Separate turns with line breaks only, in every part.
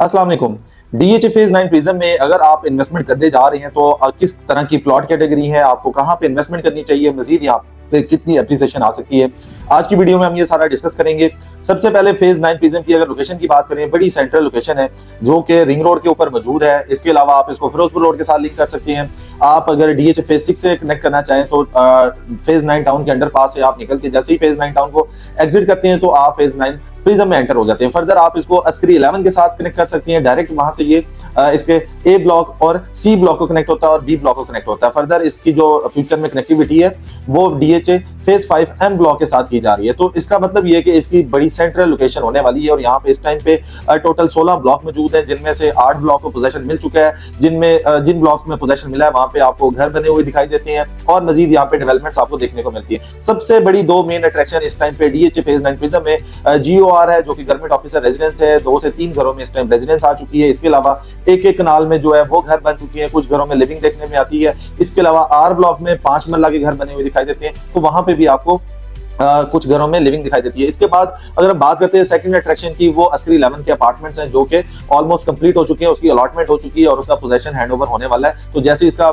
अस्सलाम वालेकुम। DH phase 9 prism में अगर आप इन्वेस्टमेंट करने जा रहे हैं तो किस तरह की प्लॉट कैटेगरी है, आपको कहां पे इन्वेस्टमेंट करनी चाहिए, मजीद यहाँ पे कितनी एप्रिसिएशन आ सकती है, आज की वीडियो में हम ये सारा डिस्कस करेंगे। सबसे पहले फेज 9 प्रिज्म की अगर लोकेशन की बात करें, बड़ी सेंट्रल लोकेशन है जो कि रिंग रोड के ऊपर मौजूद है। इसके अलावा आप इसको फिरोजपुर रोड के साथ लिंक कर सकते हैं। आप अगर डीएच फेज 6 से कनेक्ट करना चाहें तो फेज 9 टाउन के अंडर पास से आप निकल के जैसे ही फेज 9 टाउन को एग्जिट करते हैं तो आप फेज 9 प्रिज्म में एंटर हो जाते हैं। फर्दर आप इसको अस्करी 11 के साथ कनेक्ट कर सकते हैं। डायरेक्ट वहां से ये इसके ए ब्लॉक और सी ब्लॉक को कनेक्ट होता है और बी ब्लॉक को कनेक्ट होता है। फर्दर इसकी जो फ्यूचर में कनेक्टिविटी है वो डीएचए फेज 5 एम ब्लॉक के साथ की जा रही है। तो इसका मतलब ये है कि इसकी बड़ी सेंट्रल लोकेशन होने वाली है और यहाँ पे इस टाइम पे टोटल 16 ब्लॉक मौजूद हैं, जिनमें से 8 ब्लॉक को पोजेशन मिल चुका है। जिन ब्लॉक्स में पोजेशन मिला है वहां पे आपको घर बने हुए दिखाई देते हैं और मजीद यहाँ पे डेवलपमेंट्स आपको देखने को मिलती है। सबसे बड़ी दो मेन अट्रैक्शन इस टाइम पे डीएचए फेज 9 प्रिज्म में जीओआर है, जो कि गवर्नमेंट ऑफिसर रेजिडेंस है। 2 से 3 घरों में इस टाइम रेजिडेंस आ चुकी है। इसके अलावा एक कनाल में जो है वो घर बन चुकी है, कुछ घरों में लिविंग देखने में आती है। इसके अलावा आर ब्लॉक में 5 मरला के घर बने हुए दिखाई देते हैं, तो वहां पे भी आपको कुछ घरों में लिविंग दिखाई देती है। इसके बाद अगर हम बात करते हैं सेकंड अट्रैक्शन की, वो अस्करी 11 के अपार्टमेंट्स हैं जो कि ऑलमोस्ट कंप्लीट हो चुके हैं, उसकी अलॉटमेंट हो चुकी है और उसका पोजेशन हैंडओवर होने वाला है। तो जैसे इसका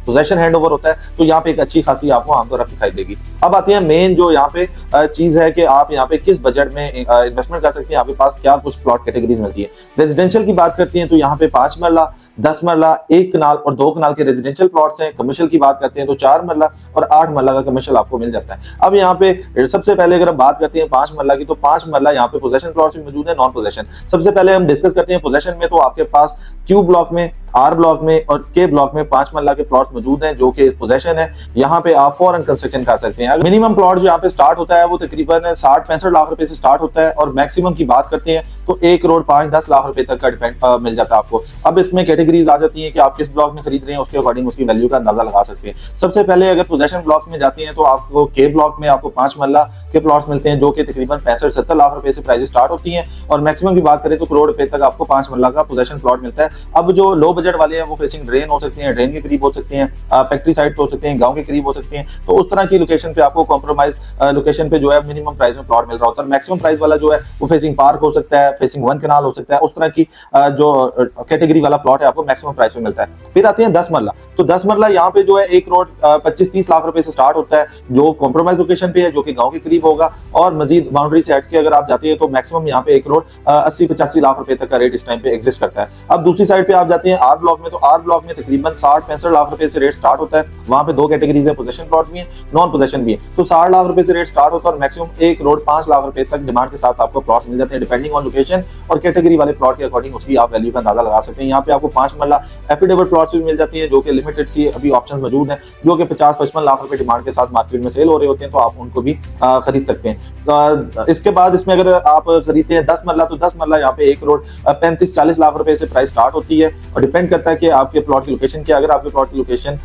पोजेशन हैंडओवर होता है तो यहाँ पे एक अच्छी खासी आपको आमतौर पर दिखाई देगी। अब आती है मेन जो यहाँ पे चीज है कि आप यहाँ पे किस बजट में इन्वेस्टमेंट कर सकते हैं, आपके पास क्या कुछ प्लॉट कैटेगरीज मिलती है। रेजिडेंशियल की बात करती है तो यहाँ पे 5 मरला, 10 मरला, 1 कनाल और 2 कनाल के रेजिडेंशियल प्लॉट्स हैं। कमर्शियल की बात करते हैं तो 4 मरला और 8 मरला का कमर्शियल आपको मिल जाता है। अब यहाँ पे सबसे पहले अगर हम बात करते हैं 5 मरला की, तो 5 मरला यहाँ पे पोजेशन प्लॉट्स भी मौजूद है, नॉन पोजेशन। सबसे पहले हम डिस्कस करते हैं पोजेशन में, तो आपके पास क्यू ब्लॉक में, आर ब्लॉक में और के ब्लॉक में 5 मरला के प्लॉट्स मौजूद हैं जो कि पोजेशन है। यहाँ पे आप फॉरन कंस्ट्रक्शन कर सकते हैं। मिनिमम प्लॉट जो यहाँ पे स्टार्ट होता है वो तकरीबन 60-65 लाख रुपए से स्टार्ट होता है और मैक्सिमम की बात करते हैं तो 1 करोड़ 5-10 लाख रुपए तक का डिपेंड मिल जाता है आपको। अब इसमें कैटेगरीज आ जाती है कि आप किस ब्लॉक में खरीद रहे हैं, उसके अकॉर्डिंग उसकी वैल्यू का अंदाजा लगा सकते हैं। सबसे पहले अगर पोजेशन ब्लॉक्स में जाती हैं तो आपको के ब्लॉक में आपको 5 मरला के प्लॉट्स मिलते हैं जो कि तकरीबन 65-70 लाख रुपए से प्राइस स्टार्ट होती है और मैक्सिमम की बात करें तो करोड़ रुपए तक आपको 5 मरला का पोजेशन प्लॉट मिलता है। अब जो लो बजट वाले हैं वो फेसिंग ड्रेन हो सकते हैं, ड्रेन के करीब हो सकते हैं, फैक्ट्री साइड पे हो सकते हैं, गांव के करीब हो सकते हैं। तो उस तरह की लोकेशन पे आपको कॉम्प्रोमाइज लोकेशन पे जो है मिनिमम प्राइस में प्लॉट मिल रहा होता है। मैक्सिमम प्राइस वाला जो है वो फेसिंग पार्क हो सकता है, फेसिंग 1 कनाल हो सकता है। उस तरह की जो कैटेगरी वाला प्लॉट है आपको मैक्सिमम प्राइस में मिलता है। फिर आते हैं 10 मरला। तो 10 मरला यहाँ पे जो है 1 करोड़ 25-30 लाख रुपए से स्टार्ट होता है, जो कॉम्प्रोमाइज लोकेशन पे है, जो कि गांव के करीब होगा। और मजीद बाउंड्री से हट के अगर आप जाते हैं तो मैक्सिमम यहाँ पे 1 करोड़ 80-85 लाख रुपए तक का रेट इस टाइम पे एग्जिस्ट करता है। अब दूसरी साइड पे आप जाते हैं आर ब्लॉक में, तो आर ब्लॉक में तकरीबन 60-65 लाख रुपए से रेट स्टार्ट होता है। वहां पे 2 कैटेगरीज है, पोजेशन प्लॉट्स भी है, नॉन पोजेशन भी है। तो 60 लाख रुपए से रेट स्टार्ट होता है और मैक्सिमम 1 करोड़ 5 लाख रुपए तक डिमांड के साथ आपको प्लॉट्स मिल जाते हैं, डिपेंडिंग ऑन लोकेशन और कैटेगरी वाले प्लॉट के अकॉर्डिंग उसकी आप वैल्यू का अंदाजा लगा सकते हैं। यहाँ पे आपको 5 मरला एफिडेविट प्लॉट्स भी मिल जाती है जो कि लिमिटेड सी अभी ऑप्शंस मौजूद हैं, जो कि 50-55 लाख रुपए डिमांड के साथ मार्केट में सेल हो रहे होते हैं, तो आप उनको भी खरीद सकते हैं। इसके बाद इसमें अगर आप खरीदते हैं 10 मरला, तो 10 मरला यहाँ पे 1 करोड़ 35-40 लाख रुपए से प्राइस स्टार्ट होती है और डिपेंड करता है कि आपके प्लॉट की लोकेशन क्या। अगर आपके प्लॉट की लोकेशन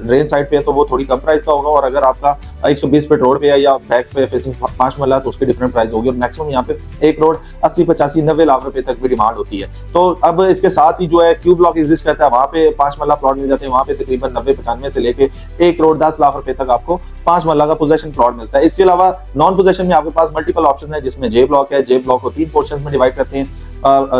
ड्रेन साइड पे है तो वो थोड़ी कम प्राइस का होगा और अगर आपका 120 फीट रोड पे है या बैक पे फेसिंग 5 मरला तो उसकी डिफरेंट प्राइस होगी और मैक्सिमम यहाँ पे 1 करोड़ 80-85-90 लाख रुपए तक भी डिमांड होती है। तो अब इसके साथ ही जो है क्यू ब्लॉक एग्जिस्ट करता है, वहां पे 5 मरला प्लॉट मिल जाते हैं। वहां पे तकरीबन 90-95 से लेके 1 करोड़ 10 लाख रुपए तक आपको 5 मरला का पोजेशन प्लॉट मिलता है। इसके अलावा नॉन पोजेशन में आपके पास मल्टीपल ऑप्शन है, जिसमें जे ब्लॉक है। जे ब्लॉक को 3 पोर्शन में डिवाइड करते हैं,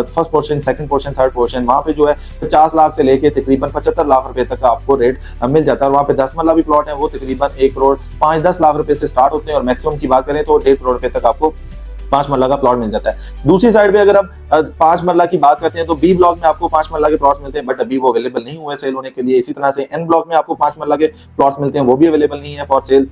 first portion, second portion, third portion. वहां पे जो है 50 लाख से लेके तकरीबन 75 लाख रुपए तक का आपको रेट मिल जाता है और वहां पे 10 मरला भी प्लॉट है, वो तकरीबन 1 करोड़ 5-10 लाख रुपए से स्टार्ट होते हैं और मैक्सिमम की बात करें तो 1.5 करोड़ रुपए तक आपको 5 मरला का प्लॉट मिल जाता है। दूसरी साइड पे अगर हम 5 मरला की बात करते हैं तो बी ब्लॉक में आपको 5 मरला के प्लॉट्स मिलते हैं, बट अभी वो अवेलेबल नहीं हुए सेल होने के लिए। इसी तरह से एन ब्लॉक में आपको 5 मरला के प्लॉट्स मिलते हैं, वो भी अवेलेबल नहीं है फॉर सेल,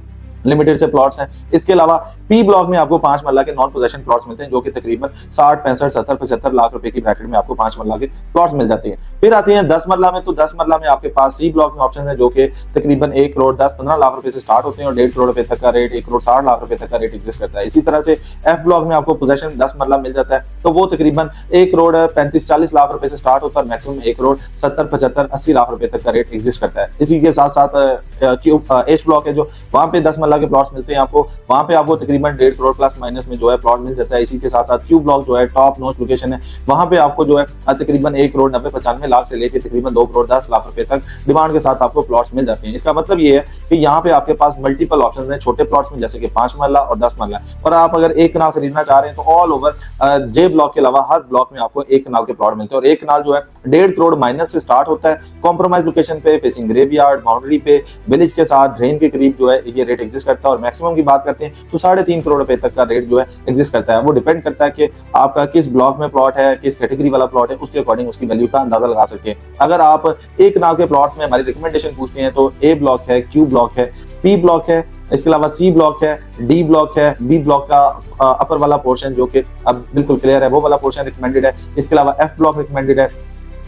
लिमिटेड से प्लॉट्स हैं। इसके अलावा पी ब्लॉक में आपको 5 मरला के नॉन पोजेशन प्लॉट्स मिलते हैं जो कि तकरीबन 60-65-70-75 लाख रुपए की ब्रैकेट में आपको 5 मरला के प्लॉट्स मिल जाते हैं। फिर आते हैं 10 मरला में, तो 10 मरला में आपके पास सी ब्लॉक में ऑप्शन है जो कि तकरीबन 1 करोड़ 10-15 लाख रुपए से स्टार्ट होते हैं और 1.5 करोड़ रुपए तक का रेट, 1 करोड़ 60 लाख रुपए तक का रेट एग्जिस्ट करता है। इसी तरह से एफ ब्लॉक में आपको पोजेशन 10 मरला मिल जाता है, तो वो तकरीबन 1 करोड़ 35-40 लाख रुपए से स्टार्ट होता है और मैक्सिमम 1 करोड़ 70-75-80 लाख रुपए तक का रेट एग्जिस्ट करता है। इसी के साथ साथ एच ब्लॉक है जो वहां पे 10 मरला मरला के प्लॉट्स मिलते हैं आपको, वहां पे आपको तकरीबन 1.5 करोड़ प्लस माइनस में जो है प्लॉट मिल जाता है। इसी के साथ साथ क्यू ब्लॉक जो है टॉप नोच लोकेशन है, वहां पे आपको जो है तकरीबन 1 करोड़ 90-95 लाख से लेकर तकरीबन 2 करोड़ 10 लाख रुपए तक डिमांड के साथ आपको प्लॉट्स मिल जाते हैं। इसका मतलब ये है कि यहाँ पे आपके पास मल्टीपल ऑप्शंस हैं छोटे प्लॉट्स में, जैसे कि 5 मरला और 10 मरला। और आप अगर 1 कनाल खरीदना चाह रहे हैं तो ऑल ओवर जे ब्लॉक के अलावा हर ब्लॉक में आपको 1 कनाल के प्लॉट मिलते हैं। और 1 कनाल जो है 1.5 करोड़ माइनस से स्टार्ट होता है, कॉम्प्रोमाइज लोकेशन पे, फेसिंग ग्रेवयार्ड, बाउंड्री पे, विलेज के साथ ड्रेन के करीब जो है ये रेट एग्जिस्ट करता है। और मैक्सिमम की बात करते हैं तो 3.5 करोड़ रुपए तक का रेट जो है एग्जिस्ट करता है। वो डिपेंड करता है कि आपका किस ब्लॉक में प्लॉट है, किस कैटेगरी वाला प्लॉट है, उसके अकॉर्डिंग उसकी वैल्यू का अंदाजा लगा सकते हैं। अगर आप 1 कनाल के प्लॉट्स में हमारी रिकमेंडेशन पूछते हैं तो ए ब्लॉक है, क्यू ब्लॉक है, पी ब्लॉक है, इसके अलावा सी ब्लॉक है, डी ब्लॉक है, बी ब्लॉक का अपर वाला पोर्शन जो कि अब बिल्कुल क्लियर है वो वाला पोर्शन रिकमेंडेड है। इसके अलावा एफ ब्लॉक रिकमेंडेड है,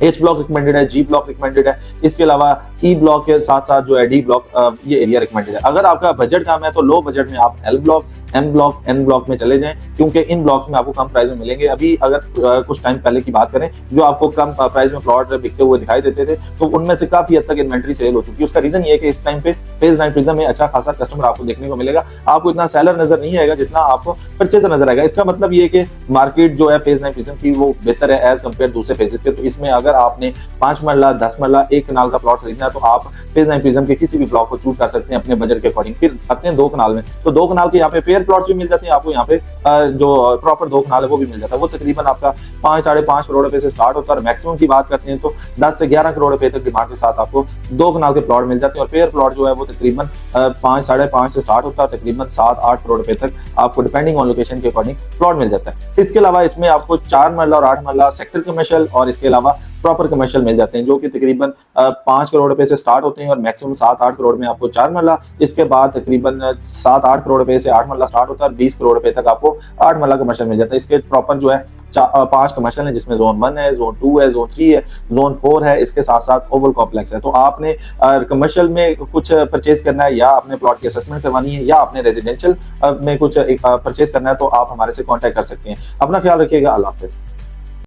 एच ब्लॉक रिकमेंडेड है, जी ब्लॉक रिकमेंडेड है। इसके अलावा ई ब्लॉक के साथ साथ जो है डी ब्लॉक ये एरिया रिकमेंडेड है। अगर आपका बजट कम है तो लो बजट में आप L block, M block, N block में चले जाएं, क्योंकि इन ब्लॉक्स में आपको कम प्राइस में मिलेंगे। अभी अगर कुछ टाइम पहले की बात करें जो आपको कम प्राइस में प्लॉट बिकते हुए दिखाई देते थे तो उनमें से काफी हद तक इन्वेंट्री सेल हो चुकी है। उसका रीजन ये है कि इस टाइम पे फेज 9 प्रिज्म में अच्छा खासा कस्टमर आपको देखने को मिलेगा। आपको इतना सेलर नजर नहीं आएगा जितना आपको परचेजर नजर आएगा। इसका मतलब ये है कि मार्केट जो है फेज 9 प्रिज्म की वो बेहतर है एज कम्पेयर दूसरे फेजेस के। तो इसमें अगर आपने 5 मरला, 10 मरला, 1 कनाल का प्लॉट खरीदना है तो आप फेज 9 प्रिज्म के किसी भी ब्लॉक को चूज कर सकते हैं अपने बजट के अकॉर्डिंग। फिर आते हैं 2 कनाल में, तो 2 कनाल के यहाँ पे पेयर प्लॉट्स भी मिल जाते हैं आपको। यहाँ पे जो प्रॉपर 2 कनाल है वो भी मिल जाता है। वो तकरीबन आपका 5-5.5 करोड़ रुपए से स्टार्ट होता है और मैक्सिमम की बात करते हैं तो 10 से 11 करोड़ रुपए तक डिमांड के साथ आपको 2 कनाल के प्लॉट मिल जाते हैं। और पेयर प्लॉट जो है वो तकरीबन 5-5.5 से स्टार्ट होता है, तकरीबन 7-8 करोड़ रुपए तक आपको डिपेंडिंग ऑन लोकेशन के अकॉर्डिंग प्लॉट मिल जाता है। इसके अलावा इसमें आपको 4 मरला और 8 मरला सेक्टर कमर्शियल और इसके अलावा प्रॉपर कमर्शियल मिल जाते हैं जो कि तकरीबन 5 करोड़ रुपए से स्टार्ट होते हैं और मैक्सिमम 7-8 करोड़ में आपको 4 मरला। इसके बाद तकरीबन 7-8 करोड़ रुपए से 8 मरला स्टार्ट होता है और 20 करोड़ रुपए तक आपको 8 मरला कमर्शियल मिल जाता है। इसके प्रॉपर जो है 5 कमर्शियल है जिसमें जोन 1 है, जोन 2 है, जोन 3 है, जोन 4 है, इसके साथ साथ ओवल कॉम्प्लेक्स है। तो आपने कमर्शियल में कुछ परचेज करना है या अपने प्लॉट की असेसमेंट करवानी है या अपने रेजिडेंशियल में कुछ परचेज करना है तो आप हमारे से कॉन्टेक्ट कर सकते हैं। अपना ख्याल रखिएगा। अल्लाह हाफिज।